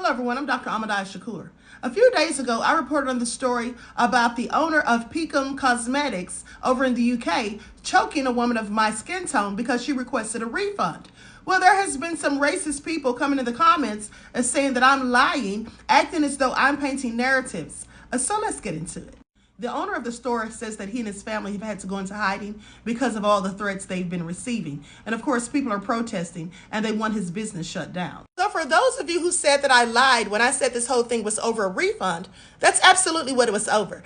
Hello everyone, I'm Dr. Ch0ke. A few days ago, I reported on the story about the owner of Peckham Cosmetics over in the UK choking a woman of my skin tone because she requested a refund. Well, there has been some racist people coming in the comments and saying that I'm lying, acting as though I'm painting narratives. So let's get into it. The owner of the store says that he and his family have had to go into hiding because of all the threats they've been receiving. And of course, people are protesting and they want his business shut down. So for those of you who said that I lied when I said this whole thing was over a refund, that's absolutely what it was over.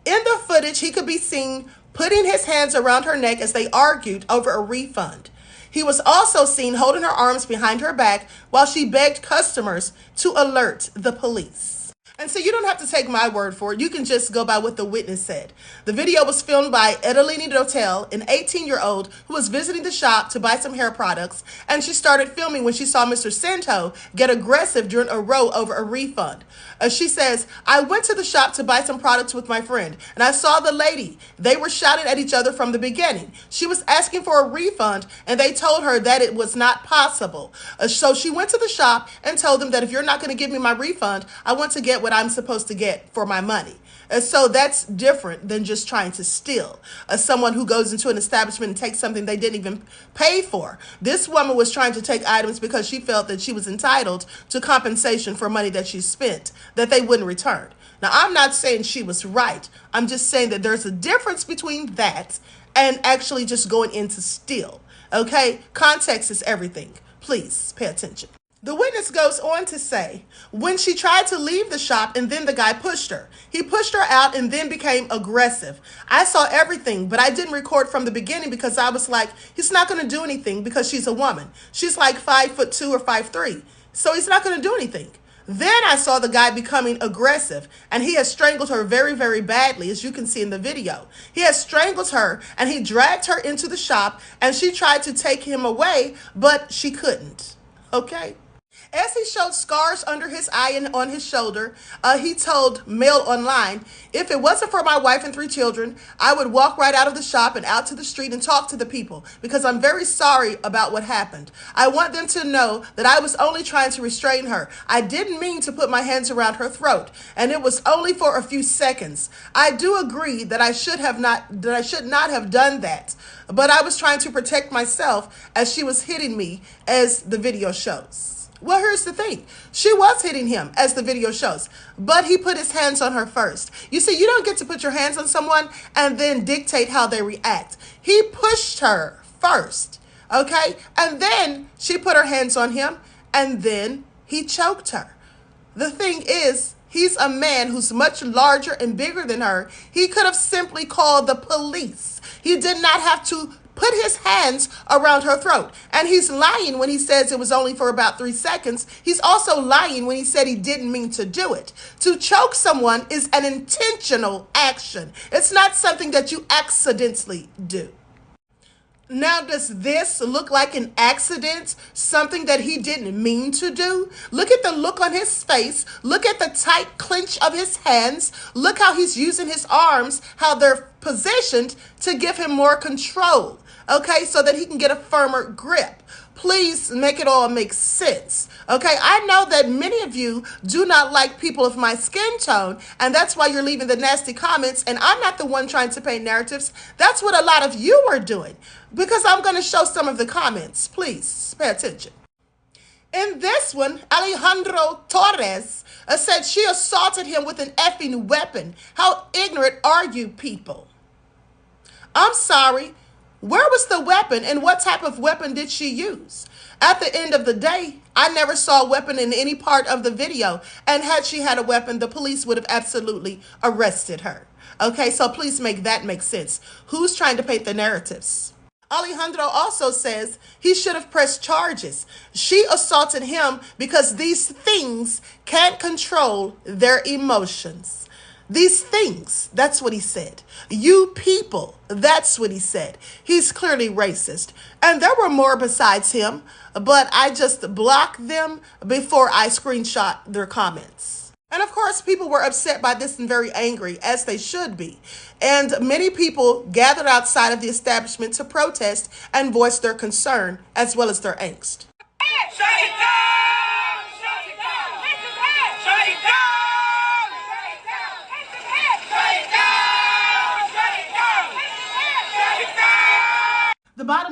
In the footage, he could be seen putting his hands around her neck as they argued over a refund. He was also seen holding her arms behind her back while she begged customers to alert the police. And so you don't have to take my word for it. You can just go by what the witness said. The video was filmed by Adeline Dotel, an 18-year-old who was visiting the shop to buy some hair products, and she started filming when she saw Mr. Ch0ke get aggressive during a row over a refund. She says, "I went to the shop to buy some products with my friend, and I saw the lady. They were shouting at each other from the beginning. She was asking for a refund, and they told her that it was not possible. So she went to the shop and told them that if you're not going to give me my refund, I want to get what I'm supposed to get for my money." And so that's different than just trying to steal. Someone who goes into an establishment and takes something they didn't even pay for. This woman was trying to take items because she felt that she was entitled to compensation for money that she spent that they wouldn't return. Now, I'm not saying she was right. I'm just saying that there's a difference between that and actually just going in to steal. Okay? Context is everything. Please pay attention. The witness goes on to say, when she tried to leave the shop and then the guy pushed her. He pushed her out and then became aggressive. I saw everything, but I didn't record from the beginning because I was like, he's not going to do anything because she's a woman. She's like 5'2" or 5'3", so he's not going to do anything. Then I saw the guy becoming aggressive, and he has strangled her very, very badly, as you can see in the video. He has strangled her, and he dragged her into the shop, and she tried to take him away, but she couldn't. Okay? As he showed scars under his eye and on his shoulder, he told Mail Online, "If it wasn't for my wife and 3 children, I would walk right out of the shop and out to the street and talk to the people because I'm very sorry about what happened. I want them to know that I was only trying to restrain her. I didn't mean to put my hands around her throat, and it was only for a few seconds. I do agree that I should not have done that, but I was trying to protect myself as she was hitting me, as the video shows." Well, here's the thing. She was hitting him, as the video shows, but he put his hands on her first. You see, you don't get to put your hands on someone and then dictate how they react. He pushed her first, okay? And then she put her hands on him, and then he choked her. The thing is, he's a man who's much larger and bigger than her. He could have simply called the police. He did not have to put his hands around her throat. And he's lying when he says it was only for about 3 seconds. He's also lying when he said he didn't mean to do it. To choke someone is an intentional action. It's not something that you accidentally do. Now, does this look like an accident? Something that he didn't mean to do? Look at the look on his face. Look at the tight clench of his hands. Look how he's using his arms, how they're positioned to give him more control. Okay, so that he can get a firmer grip. Please make it all make sense. Okay, I know that many of you do not like people of my skin tone, and that's why you're leaving the nasty comments, and I'm not the one trying to paint narratives. That's what a lot of you are doing, because I'm going to show some of the comments. Please pay attention. In this one, Alejandro Torres said she assaulted him with an effing weapon. How ignorant are you people? I'm sorry. Where was the weapon, and what type of weapon did she use? At the end of the day, I never saw a weapon in any part of the video, and had she had a weapon, the police would have absolutely arrested her. Okay, so please make that make sense. Who's trying to paint the narratives? Alejandro also says he should have pressed charges. She assaulted him because these things can't control their emotions. These things, that's what he said. You people, that's what he said. He's clearly racist. And there were more besides him, but I just blocked them before I screenshot their comments. And of course, people were upset by this and very angry, as they should be. And many people gathered outside of the establishment to protest and voice their concern, as well as their angst. Shut it down! Shut it down!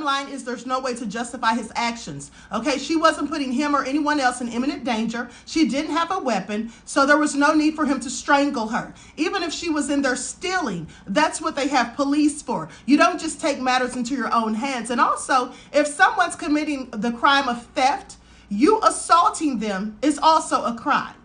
line is there's no way to justify his actions. Okay, she wasn't putting him or anyone else in imminent danger. She didn't have a weapon, so there was no need for him to strangle her. Even if she was in there stealing, that's what they have police for. You don't just take matters into your own hands. And also, if someone's committing the crime of theft, you assaulting them is also a crime.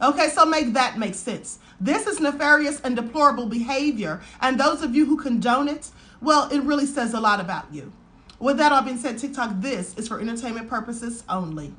Okay, so make that make sense. This is nefarious and deplorable behavior, and those of you who condone it, well, it really says a lot about you. With that all being said, TikTok, this is for entertainment purposes only.